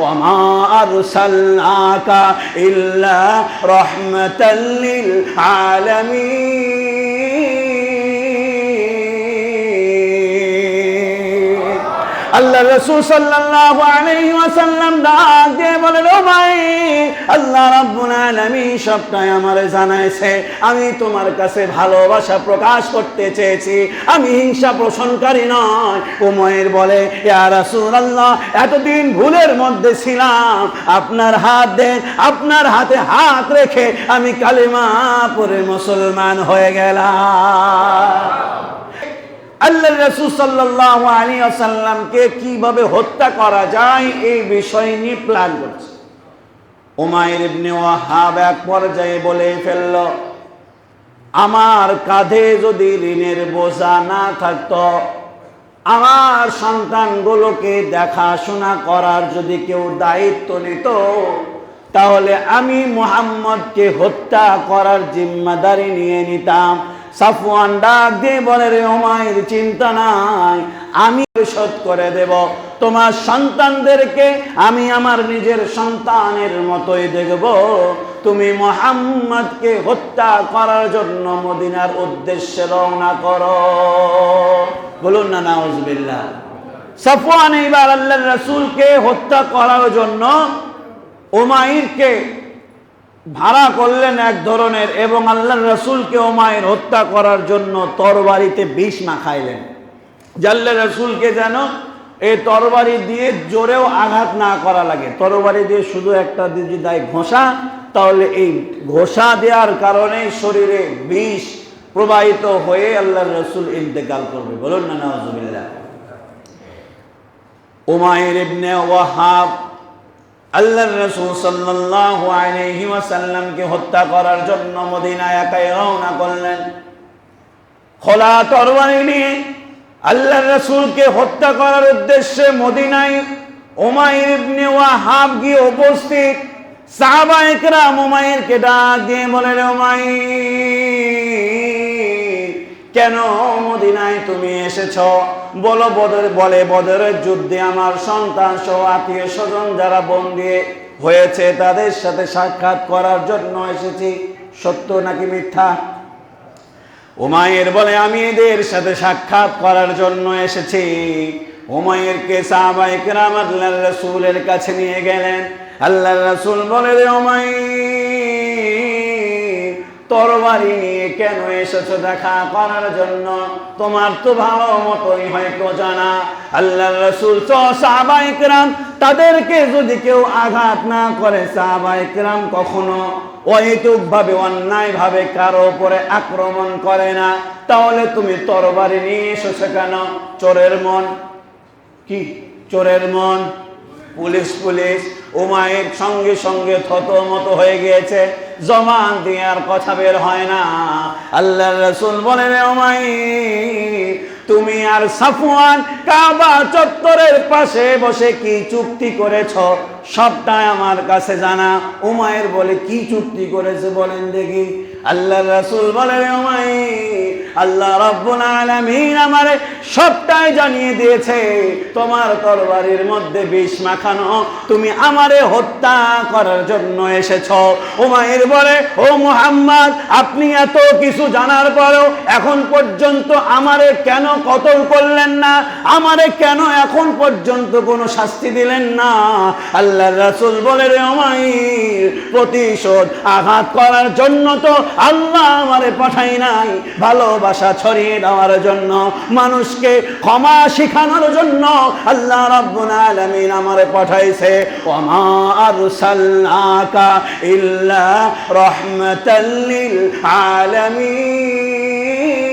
ওয়ামা আরসালনাকা ইল্লা রাহমাতাল লিল আলামিন। আল্লাহ রাসূল সাল্লাল্লাহু আলাইহি ওয়াসাল্লাম ডাক দিয়ে বলেন, ও ভাই, আল্লাহ রাব্বুল আলামিন সবটাই আমারে জানাইছে। আমি তোমার কাছে ভালোবাসা প্রকাশ করতে চেয়েছি, আমি হিংসা পোষণকারী নয়। উমাইর বলে, ইয়া রাসূলুল্লাহ, এতদিন ভুলের মধ্যে ছিলাম, আপনার হাত দেন, আপনার হাতে হাত রেখে আমি কালিমা পড়ে মুসলমান হয়ে গেলাম। আল্লাহ রাসূল সাল্লাল্লাহু আলাইহি ওয়াসাল্লামকে কিভাবে হত্যা করা যায় এই বিষয় নিয়ে প্ল্যান করছে। উমাইর ইবনে ওয়াহাব এক পর্যায়ে বলে ফেলল, আমার কাঁধে যদি ঋণের বোঝা না থাকতো, আমার সন্তানগুলোকে দেখাশোনা করার যদি কেউ দায়িত্ব নিত, তাহলে আমি মুহাম্মদকে হত্যা করার জিম্মাদারি নিয়ে নিতাম। সাফওয়ান ডাক দিয়ে বলে, রে উমাইর, চিন্তা নাই, আমি শোধ করে দেব। তোমার সন্তানদেরকে আমি আমার নিজের সন্তানের মতোই দেখব। তুমি মুহাম্মদকে হত্যা করার জন্য মদিনার উদ্দেশ্যে রওনা করো। বলুন না নাউজুবিল্লাহ। সাফওয়ান এবার আল্লাহর রাসূলকে হত্যা করার জন্য উমাইরকে ভাড়া করলেন এক ধরনের, এবং আল্লাহর রাসূলকে উমাইর হত্যা করার জন্য তরবারিতে বিষ মাখাইলেন। আল্লাহর রাসূলকে যেন এই তরবারি দিয়ে জোরেও আঘাত না করা লাগে। তরবারি দিয়ে শুধু একটা যদি দেয় ঘোষা, তাহলে এই ঘোষা দেওয়ার কারণে শরীরে বিষ প্রবাহিত হয়ে আল্লাহর রাসূল ইন্তেকাল করবে। বলুন না নাউজুবিল্লাহ। উমাইর ইবনে ওয়াহাব আল্লাহর রাসূল সাল্লাল্লাহু আলাইহি ওয়াসাল্লামকে হত্যা করার জন্য মদিনায় একাই রওনা করলেন। খোলা তরবারি নিয়ে আল্লাহর রাসূলকে হত্যা করার উদ্দেশ্যে মদিনায় উমাইর ইবনে ওয়াহাব গিয়ে উপস্থিত। সাহাবায়ে কেরাম উমাইরকে ডাক দিয়ে বলে, উমাইর, কেন মদিনায় তুমি এসেছো? বলো, বদরের যুদ্ধে আমার সন্তান সহ আত্মীয় স্বজন যারা বন্দী হয়েছে তাদের সাথে সাক্ষাৎ করার জন্য এসেছি। সত্য নাকি মিথ্যা? উমাইর বলে, আমি এদের সাথে সাক্ষাৎ করার জন্য এসেছি। উমাইরকে সাহাবায়ে কেরাম আল্লাহর রাসূলের কাছে নিয়ে গেলেন। আল্লাহর রাসূল বলে, রে উমাইর, তরবারি নিয়ে কেন এসেছো দেখা করার জন্য? তোমার তো ভালো মতোই হয়তো জানা, আল্লাহর রাসূল সাহাবায়ে কেরাম তাদেরকে যদি কেউ আঘাত না করে, সাহাবায়ে কেরাম কখনো অহেতুকভাবে অন্যায়ভাবে কারো উপরে আক্রমণ করে না। তাহলে তুমি তরবারি নিয়ে এসেছো কেন? চোরের মন কি? চোরের মন। পুলিশ উমাইর সঙ্গে সঙ্গে থতমত হয়ে গিয়েছে, জবান দিয়ে আর কথা বের হয় না। আল্লাহর রাসূল বলেন, উমাইর, তুমি আর সাফওয়ান কাবা চত্বরের পাশে বসে কি চুক্তি করেছ সবটাই আমার কাছে জানা। উমাইর বলে, কি চুক্তি করেছে বলেন দেখি। আল্লাহর রাসূল বলেন, উমাইর, আল্লাহ রাব্বুল আলামিন আমারে সবটাই জানিয়ে দিয়েছে। তোমার তরবারির মধ্যে বিষ মাখানো, তুমি আমারে হত্যা করার জন্য এসেছো। উমাইর বলে, ও মুহাম্মদ, আপনি এত কিছু জানার পরেও এখন পর্যন্ত আমারে কেন কতল করলেন না? আমারে কেন এখন পর্যন্ত কোনো শাস্তি দিলেন না? আল্লাহর রাসূল বলে, রে উমাইর, প্রতিশোধ আঘাত করার জন্য তো আল্লাহ আমারে পাঠাই নাই, ভালোবাসা ছড়িয়ে দেওয়ার জন্য, মানুষকে ক্ষমা শেখানোর জন্য আল্লাহ রাব্বুল আলামিন আমারে পাঠাইছে। ওয়ামা আরসালনাকা ইল্লা রাহমাতাল লিল আলামিন।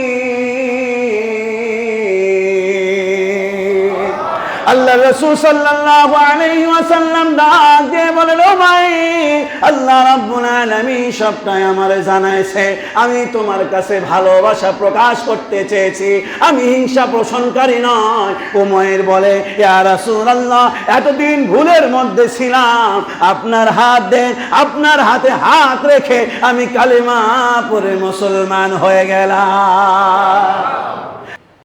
আল্লাহ রাসূল সাল্লাল্লাহু আলাইহি ওয়াসাল্লাম ডাক দিয়ে বলেন, ও ভাই, আল্লাহ রাব্বুল আলামিন সবটাই আমারে জানাইছে। আমি তোমার কাছে ভালোবাসা প্রকাশ করতে চেয়েছি, আমি হিংসা পোষণকারী নয়। উমাইর বলে, ইয়া রাসূলুল্লাহ, এতদিন ভুলের মধ্যে ছিলাম, আপনার হাত দেন, আপনার হাতে হাত রেখে আমি কালিমা পড়ে মুসলমান হয়ে গেলাম।